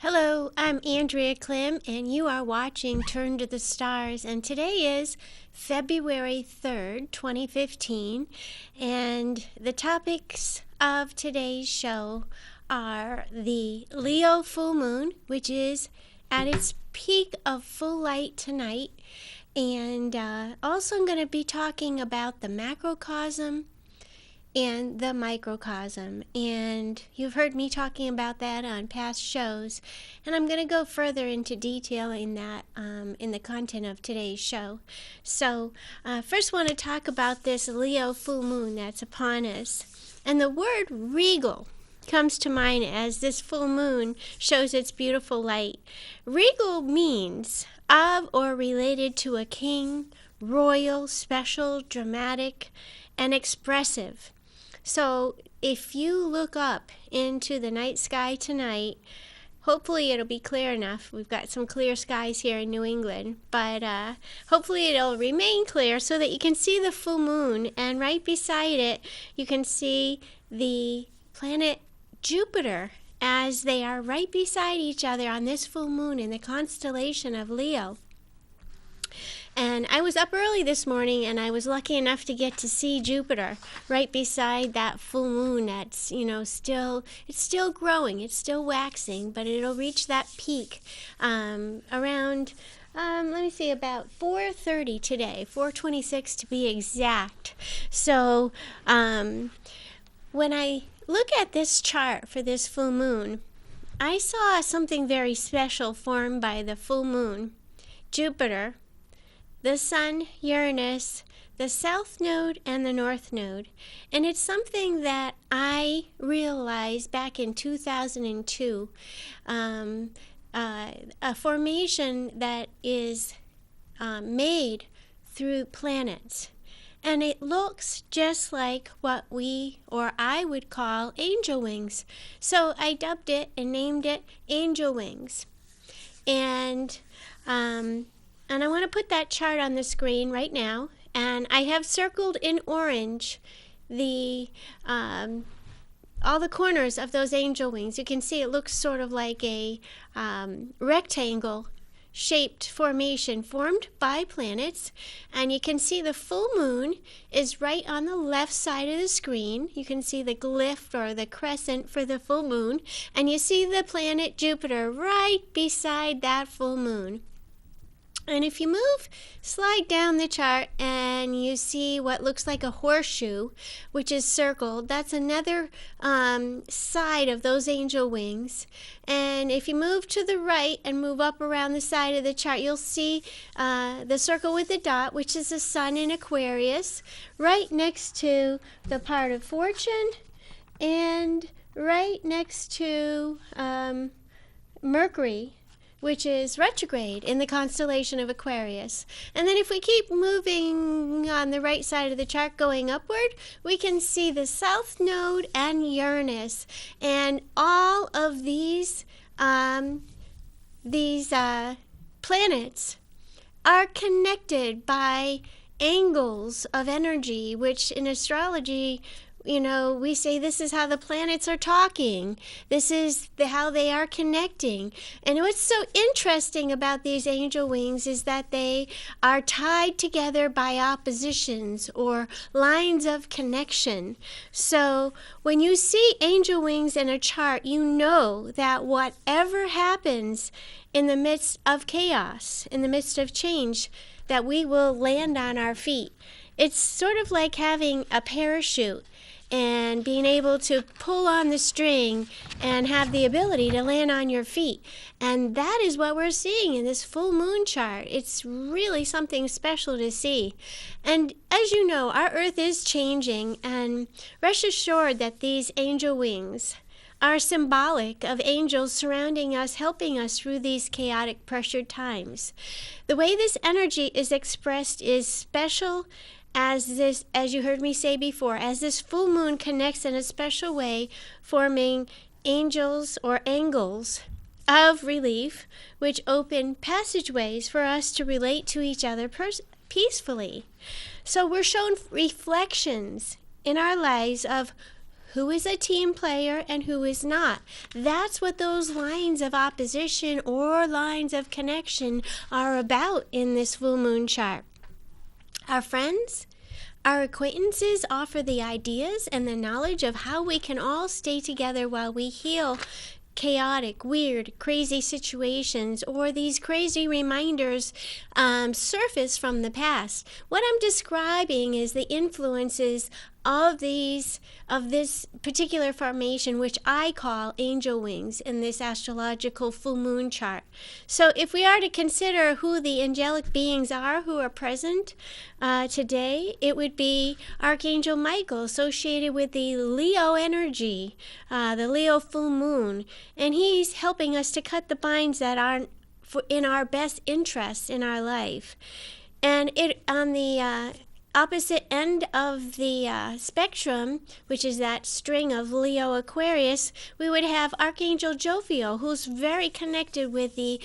Hello, I'm Andrea Klim, and you are watching Turn to the Stars. And today is February 3rd, 2015. And the topics of today's show are the Leo full moon, which is at its peak of full light tonight. And also, I'm going to be talking about the macrocosm and the microcosm, and you've heard me talking about that on past shows, and I'm going to go further into detailing that in the content of today's show. So first want to talk about this Leo full moon that's upon us, and the word regal comes to mind as this full moon shows its beautiful light. Regal means of or related to a king, royal, special, dramatic, and expressive. So if you look up into the night sky tonight, hopefully it'll be clear enough. We've got some clear skies here in New England, but hopefully it'll remain clear so that you can see the full moon, and right beside it you can see the planet Jupiter as they are right beside each other on this full moon in the constellation of Leo. And I was up early this morning, and I was lucky enough to get to see Jupiter right beside that full moon. That's, it's still growing, it's still waxing, but it'll reach that peak around, about 4:30 today, 4:26 to be exact. So when I look at this chart for this full moon, I saw something very special formed by the full moon, Jupiter, the Sun, Uranus, the South Node, and the North Node. And it's something that I realized back in 2002, a formation that is made through planets. And it looks just like what I would call angel wings. So I dubbed it and named it angel wings. And I want to put that chart on the screen right now, and I have circled in orange the all the corners of those angel wings. You can see it looks sort of like a rectangle shaped formation formed by planets, and you can see the full moon is right on the left side of the screen. You can see the glyph or the crescent for the full moon, and you see the planet Jupiter right beside that full moon. And if you slide down the chart and you see what looks like a horseshoe, which is circled, that's another side of those angel wings. And if you move to the right and move up around the side of the chart, you'll see the circle with the dot, which is the Sun in Aquarius, right next to the part of fortune and right next to Mercury, which is retrograde in the constellation of Aquarius. And then if we keep moving on the right side of the chart going upward, we can see the South Node and Uranus. And all of these planets are connected by angles of energy, which in astrology, we say this is how the planets are talking. This is how they are connecting. And what's so interesting about these angel wings is that they are tied together by oppositions or lines of connection. So when you see angel wings in a chart, you know that whatever happens in the midst of chaos, in the midst of change, that we will land on our feet. It's sort of like having a parachute and being able to pull on the string and have the ability to land on your feet. And that is what we're seeing in this full moon chart. It's really something special to see. And as you know, our Earth is changing, and rest assured that these angel wings are symbolic of angels surrounding us, helping us through these chaotic, pressured times. The way this energy is expressed is special, as you heard me say before, as this full moon connects in a special way, forming angels or angles of relief, which open passageways for us to relate to each other peacefully. So we're shown reflections in our lives of who is a team player and who is not. That's what those lines of opposition or lines of connection are about in this full moon chart. Our friends, our acquaintances offer the ideas and the knowledge of how we can all stay together while we heal chaotic, weird, crazy situations, or these crazy reminders surface from the past. What I'm describing is the influences of this particular formation, which I call angel wings in this astrological full moon chart. So if we are to consider who the angelic beings are who are present today, it would be Archangel Michael, associated with the Leo energy, the Leo full moon, and he's helping us to cut the binds that aren't in our best interests in our life. And on the opposite end of the spectrum, which is that string of Leo Aquarius, we would have Archangel Jophiel, who's very connected with the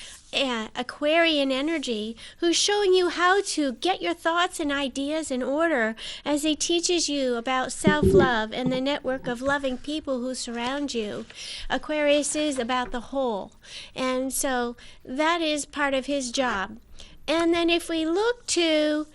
Aquarian energy, who's showing you how to get your thoughts and ideas in order as he teaches you about self-love and the network of loving people who surround you. Aquarius is about the whole, and so that is part of his job. And then if we look to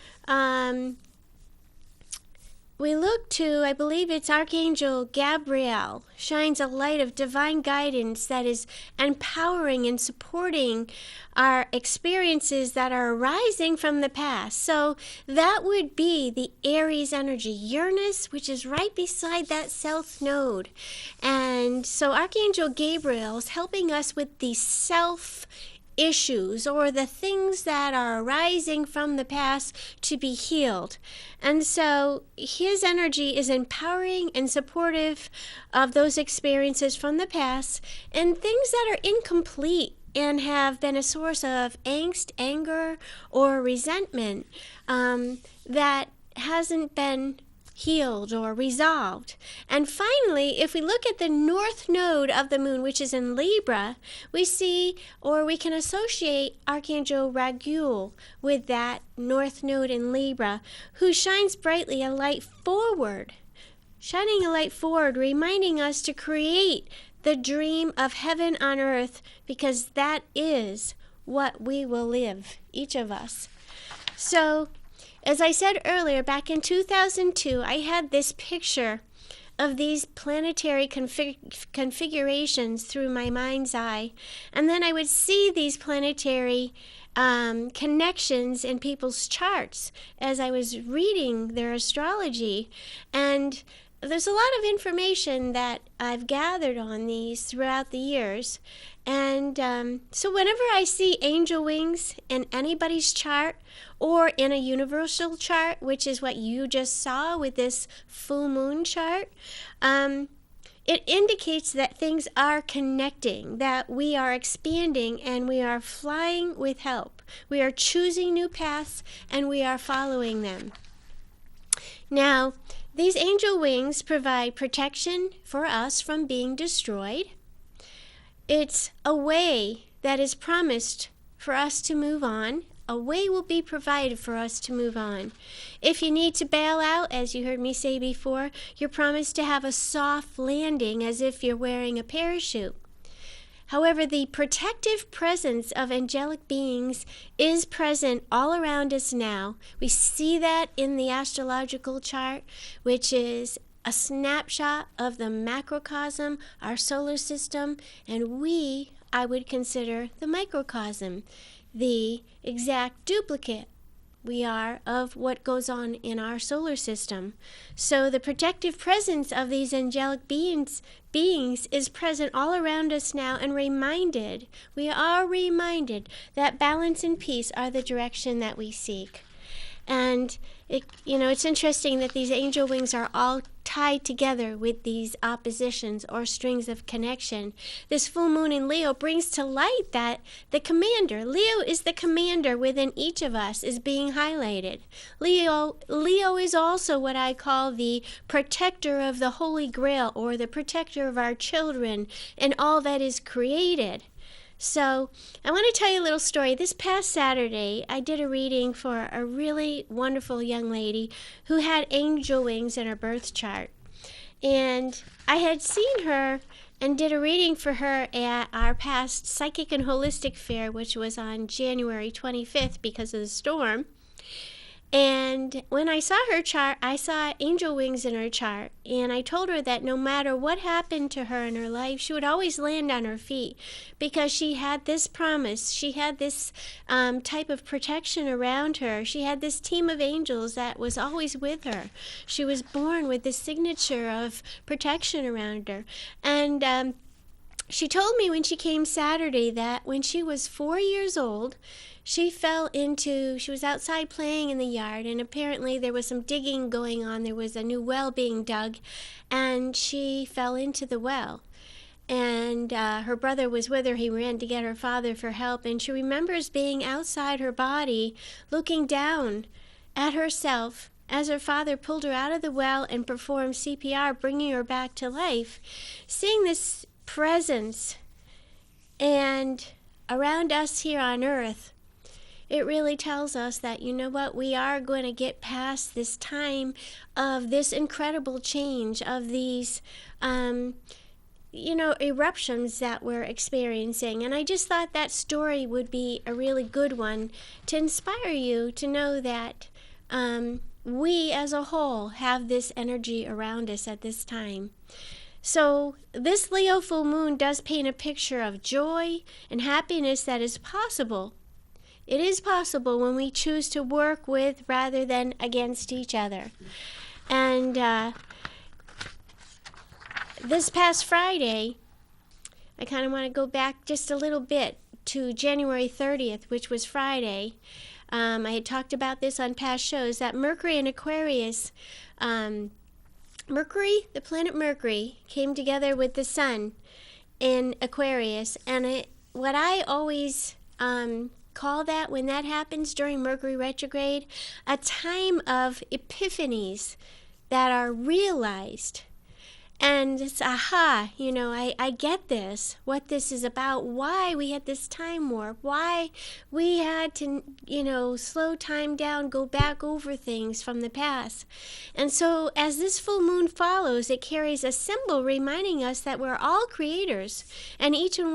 I believe it's Archangel Gabriel, shines a light of divine guidance that is empowering and supporting our experiences that are arising from the past. So that would be the Aries energy, Uranus, which is right beside that south node. And so Archangel Gabriel is helping us with the self issues or the things that are arising from the past to be healed. And so his energy is empowering and supportive of those experiences from the past and things that are incomplete and have been a source of angst, anger, or resentment that hasn't been healed or resolved. And finally, if we look at the north node of the moon, which is in Libra, we see, or we can associate Archangel Raguel with that north node in Libra, who shines brightly a light forward, shining a light forward, reminding us to create the dream of heaven on earth, because that is what we will live, each of us. So, as I said earlier, back in 2002, I had this picture of these planetary configurations through my mind's eye. And then I would see these planetary connections in people's charts as I was reading their astrology. And there's a lot of information that I've gathered on these throughout the years. And so whenever I see angel wings in anybody's chart or in a universal chart, which is what you just saw with this full moon chart, it indicates that things are connecting, that we are expanding and we are flying with help. We are choosing new paths and we are following them. Now, these angel wings provide protection for us from being destroyed. It's a way that is promised for us to move on. A way will be provided for us to move on. If you need to bail out, as you heard me say before, you're promised to have a soft landing as if you're wearing a parachute. However, the protective presence of angelic beings is present all around us now. We see that in the astrological chart, which is a snapshot of the macrocosm, our solar system, and I would consider the microcosm, the exact duplicate we are of what goes on in our solar system. So the protective presence of these angelic beings is present all around us now, and we are reminded that balance and peace are the direction that we seek. And it's interesting that these angel wings are all tied together with these oppositions or strings of connection. This full moon in Leo brings to light that the commander, Leo is the commander within each of us, is being highlighted. Leo is also what I call the protector of the Holy Grail, or the protector of our children and all that is created. So I want to tell you a little story. This past Saturday, I did a reading for a really wonderful young lady who had angel wings in her birth chart. And I had seen her and did a reading for her at our past Psychic and Holistic Fair, which was on January 25th because of the storm. And when I saw her chart, I saw angel wings in her chart. And I told her that no matter what happened to her in her life, she would always land on her feet because she had this promise. She had this type of protection around her. She had this team of angels that was always with her. She was born with this signature of protection around her. And she told me when she came Saturday that when she was 4 years old, she was outside playing in the yard, and apparently there was some digging going on. There was a new well being dug, and she fell into the well. And her brother was with her. He ran to get her father for help, and she remembers being outside her body, looking down at herself as her father pulled her out of the well and performed CPR, bringing her back to life, seeing this presence. And around us here on earth, it really tells us that, you know what, we are going to get past this time of this incredible change, of these eruptions that we're experiencing. And I just thought that story would be a really good one to inspire you to know that we as a whole have this energy around us at this time. So this Leo full moon does paint a picture of joy and happiness that is possible. It is possible when we choose to work with rather than against each other. And this past Friday, I kind of want to go back just a little bit to January 30th, which was Friday. I had talked about this on past shows, that Mercury in Aquarius, the planet Mercury, came together with the Sun in Aquarius. And what I always call that, when that happens during Mercury retrograde, a time of epiphanies that are realized. And it's, I get this, what this is about, why we had this time warp, why we had to, slow time down, go back over things from the past. And so as this full moon follows, it carries a symbol reminding us that we're all creators, and each and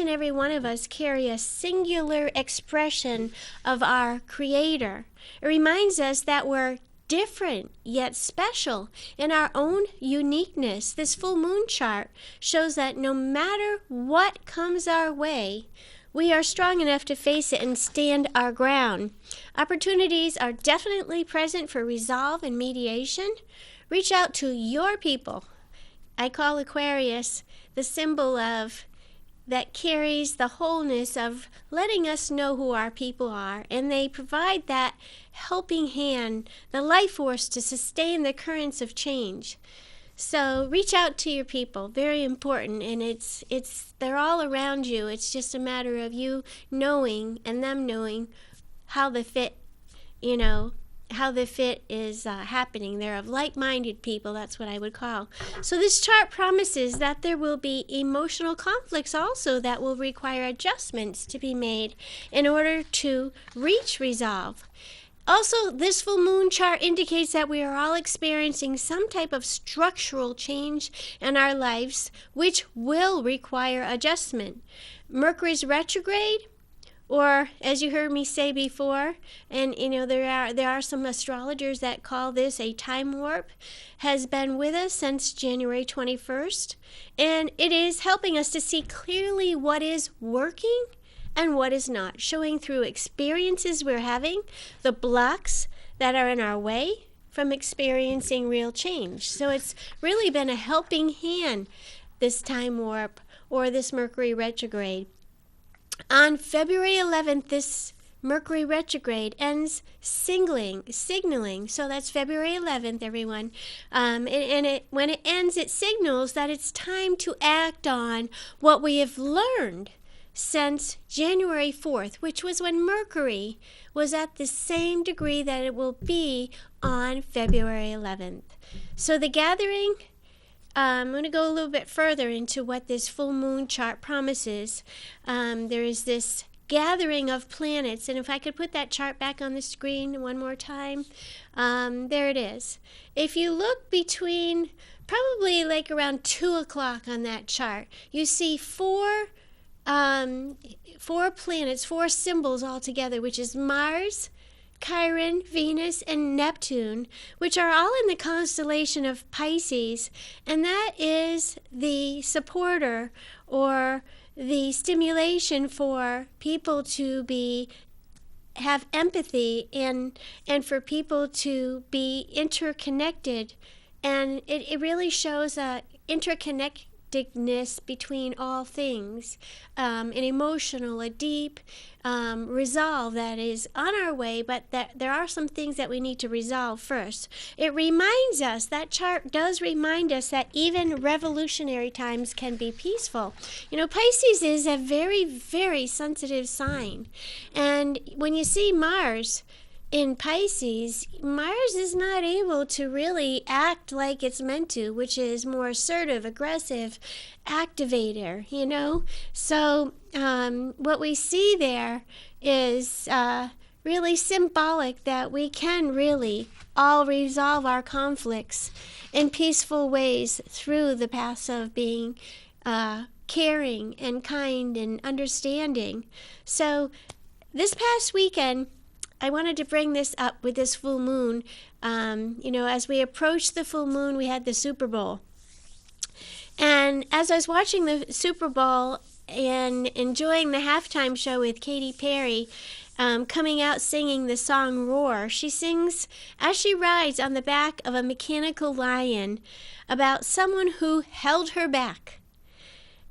every one of us carry a singular expression of our Creator. It reminds us that we're different yet special in our own uniqueness. This full moon chart shows that no matter what comes our way, we are strong enough to face it and stand our ground. Opportunities are definitely present for resolve and mediation. Reach out to your people. I call Aquarius the symbol of that carries the wholeness of letting us know who our people are, and they provide that helping hand, the life force to sustain the currents of change. So reach out to your people, very important, and they're all around you. It's just a matter of you knowing and them knowing how the fit is happening. They're of like-minded people, that's what I would call. So this chart promises that there will be emotional conflicts also that will require adjustments to be made in order to reach resolve. Also, this full moon chart indicates that we are all experiencing some type of structural change in our lives, which will require adjustment. Mercury's retrograde, or as you heard me say before, and there are some astrologers that call this a time warp, has been with us since January 21st, and it is helping us to see clearly what is working and what is not, showing through experiences we're having, the blocks that are in our way from experiencing real change. So it's really been a helping hand, this time warp or this Mercury retrograde. On February 11th, this Mercury retrograde ends signaling. So that's February 11th, everyone. When it ends, it signals that it's time to act on what we have learned since January 4th, which was when Mercury was at the same degree that it will be on February 11th. So the gathering, I'm going to go a little bit further into what this full moon chart promises. There is this gathering of planets. And if I could put that chart back on the screen one more time, there it is. If you look between probably like around 2 o'clock on that chart, you see four planets, 4 symbols altogether, which is Mars, Chiron, Venus, and Neptune, which are all in the constellation of Pisces, and that is the supporter or the stimulation for people to have empathy and for people to be interconnected, and it really shows a interconnectedness between all things, an emotional, a deep resolve that is on our way, but that there are some things that we need to resolve first. It reminds us, that chart does remind us, that even revolutionary times can be peaceful. Pisces is a very, very sensitive sign. And when you see Mars in Pisces, Mars is not able to really act like it's meant to, which is more assertive, aggressive, activator, So what we see there is really symbolic that we can really all resolve our conflicts in peaceful ways through the paths of being caring and kind and understanding. So this past weekend, I wanted to bring this up with this full moon. As we approached the full moon, we had the Super Bowl. And as I was watching the Super Bowl and enjoying the halftime show with Katy Perry, coming out singing the song Roar, she sings as she rides on the back of a mechanical lion about someone who held her back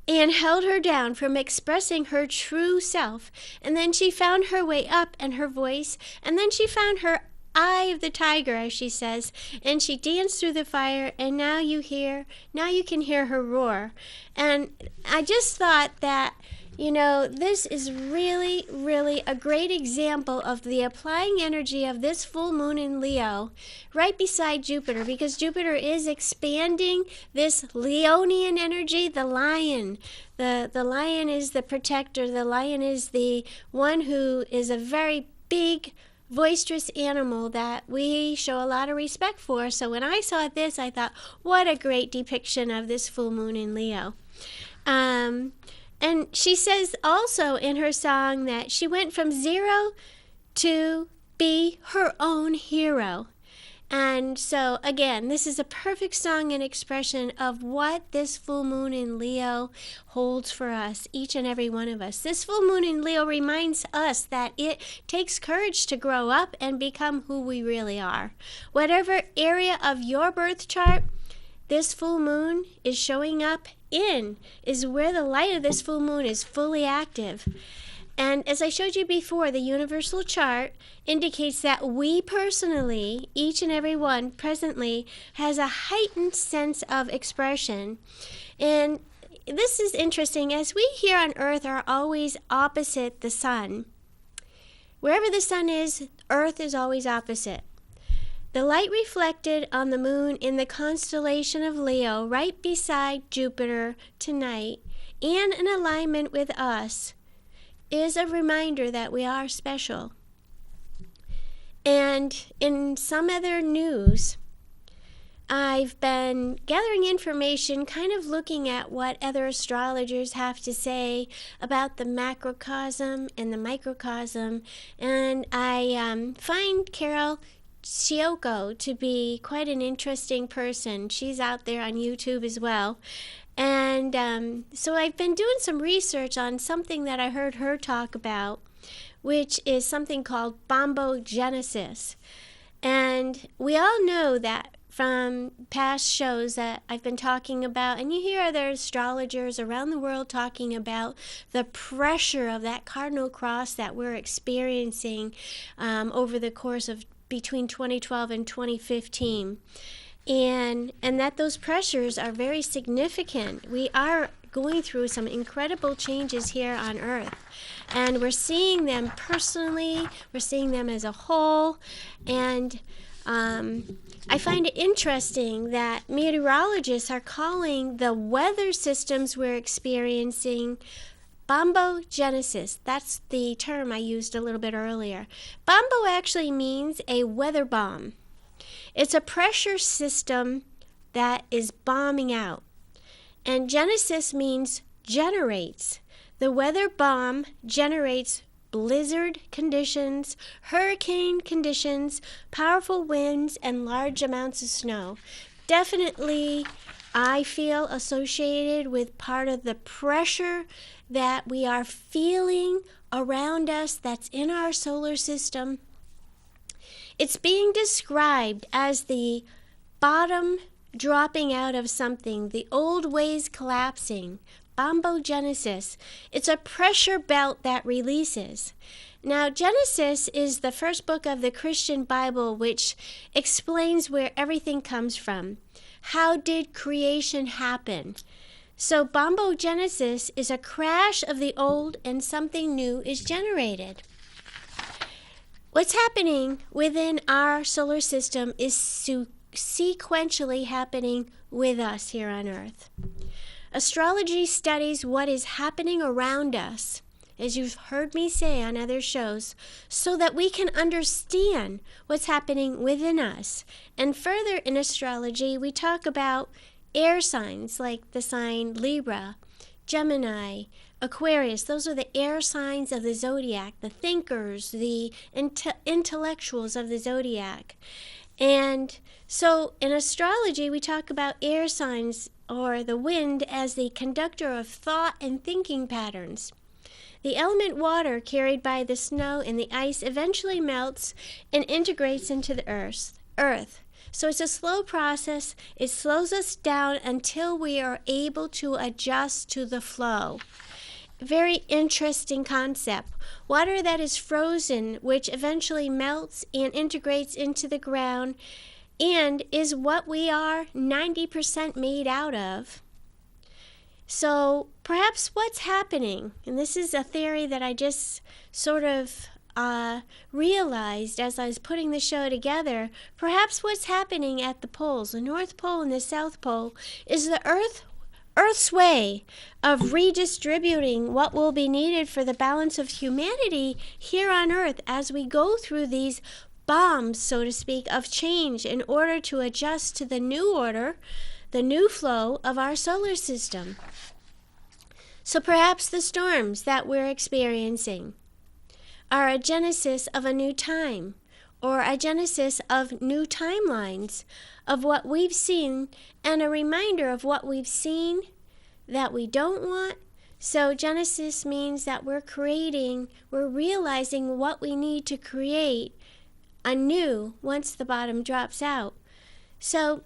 and held her down from expressing her true self. And then she found her way up and her voice, and then she found her eye of the tiger, as she says, and she danced through the fire, and now you can hear her roar. And I just thought that, this is really, really a great example of the applying energy of this full moon in Leo right beside Jupiter, because Jupiter is expanding this Leonian energy, the lion. The lion is the protector. The lion is the one who is a very big, boisterous animal that we show a lot of respect for. So when I saw this, I thought, what a great depiction of this full moon in Leo. And she says also in her song that she went from zero to be her own hero. And so, again, this is a perfect song and expression of what this full moon in Leo holds for us, each and every one of us. This full moon in Leo reminds us that it takes courage to grow up and become who we really are. Whatever area of your birth chart this full moon is showing up in is where the light of this full moon is fully active. And as I showed you before, the universal chart indicates that we personally, each and every one presently, has a heightened sense of expression. And this is interesting, as we here on Earth are always opposite the sun. Wherever the sun is, Earth is always opposite. The light reflected on the moon in the constellation of Leo, right beside Jupiter tonight, and in alignment with us, is a reminder that we are special. And in some other news, I've been gathering information, kind of looking at what other astrologers have to say about the macrocosm and the microcosm, and I find Carol Shioko to be quite an interesting person. She's out there on YouTube as well. And so I've been doing some research on something that I heard her talk about, which is something called bombogenesis. And we all know that from past shows that I've been talking about, and you hear other astrologers around the world talking about the pressure of that cardinal cross that we're experiencing over the course of between 2012 and 2015. And that those pressures are very significant. We are going through some incredible changes here on Earth. And we're seeing them personally, we're seeing them as a whole. And I find it interesting that meteorologists are calling the weather systems we're experiencing Bombogenesis, that's the term I used a little bit earlier. Bombo actually means a weather bomb. It's a pressure system that is bombing out. And Genesis means generates. The weather bomb generates blizzard conditions, hurricane conditions, powerful winds, and large amounts of snow. Definitely, I feel associated with part of the pressure that we are feeling around us that's in our solar system. It's being described as the bottom dropping out of something, the old ways collapsing. Bombogenesis. It's a pressure belt that releases. Now, Genesis is the first book of the Christian Bible, which explains where everything comes from. How did creation happen? So bombogenesis is a crash of the old and something new is generated. What's happening within our solar system is sequentially happening with us here on Earth. Astrology studies what is happening around us, as you've heard me say on other shows, so that we can understand what's happening within us. And further in astrology, we talk about air signs like the sign Libra, Gemini, Aquarius. Those are the air signs of the zodiac, the thinkers, the intellectuals of the zodiac. And so in astrology, we talk about air signs or the wind as the conductor of thought and thinking patterns. The element water carried by the snow and the ice eventually melts and integrates into the earth. So it's a slow process. It slows us down until we are able to adjust to the flow. Very interesting concept. Water that is frozen, which eventually melts and integrates into the ground and is what we are 90% made out of. So perhaps what's happening, and this is a theory that I just sort of realized as I was putting the show together, perhaps what's happening at the poles, the North Pole and the South Pole, is the Earth's way of redistributing what will be needed for the balance of humanity here on Earth as we go through these bombs, so to speak, of change in order to adjust to the new order, the new flow of our solar system. So perhaps the storms that we're experiencing are a genesis of a new time, or a genesis of new timelines of what we've seen, and a reminder of what we've seen that we don't want. So Genesis means that we're realizing what we need to create anew once the bottom drops out. So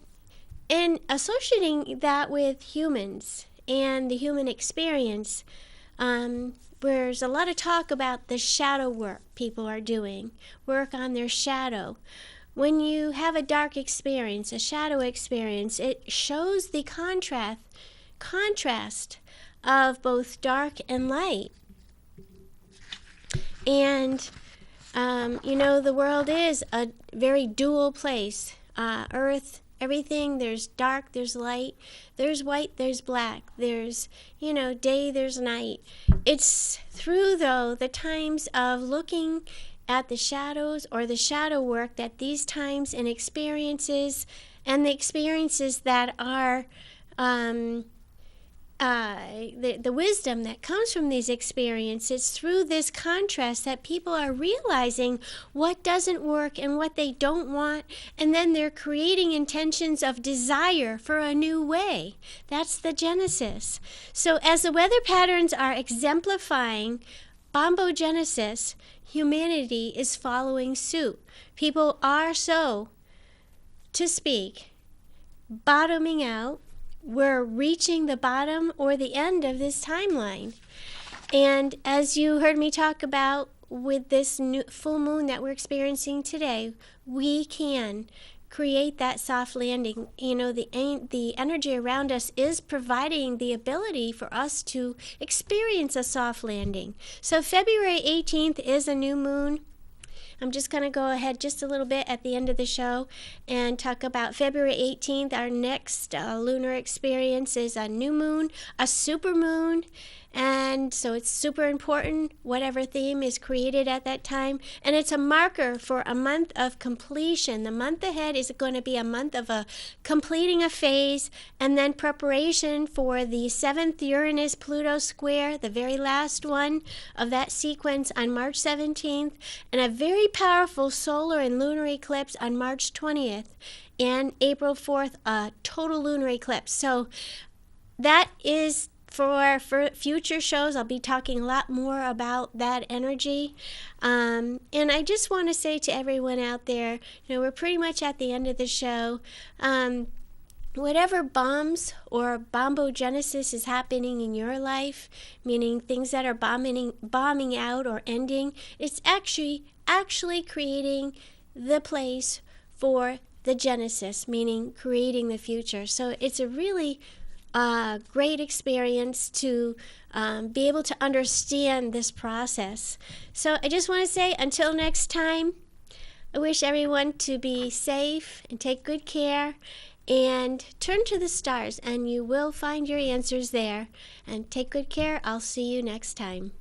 in associating that with humans and the human experience, there's a lot of talk about the shadow work people are doing, work on their shadow. When you have a dark experience, a shadow experience, it shows the contrast of both dark and light. And, the world is a very dual place. Earth, everything, there's dark, there's light, there's white, there's black, there's, day, there's night. It's through, though, the times of looking at the shadows or the shadow work that these times and experiences and the experiences that are the wisdom that comes from these experiences, through this contrast that people are realizing what doesn't work and what they don't want, and then they're creating intentions of desire for a new way. That's the genesis. So as the weather patterns are exemplifying bombogenesis, humanity is following suit. People are, so to speak, bottoming out. We're reaching the bottom or the end of this timeline. And as you heard me talk about with this new full moon that we're experiencing today, we can create that soft landing. The energy around us is providing the ability for us to experience a soft landing. So February 18th is a new moon. I'm just going to go ahead just a little bit at the end of the show and talk about February 18th. Our next lunar experience is a new moon, a super moon, And so it's super important, whatever theme is created at that time. And it's a marker for a month of completion. The month ahead is going to be a month of completing a phase and then preparation for the 7th Uranus-Pluto square, the very last one of that sequence on March 17th, and a very powerful solar and lunar eclipse on March 20th, and April 4th, a total lunar eclipse. So that is for future shows. I'll be talking a lot more about that energy. And I just want to say to everyone out there, we're pretty much at the end of the show. Whatever bombs or bombogenesis is happening in your life, meaning things that are bombing out or ending, it's actually creating the place for the genesis, meaning creating the future. So it's a really great experience to be able to understand this process. So I just want to say, until next time, I wish everyone to be safe and take good care and turn to the stars, and you will find your answers there. And take good care. I'll see you next time.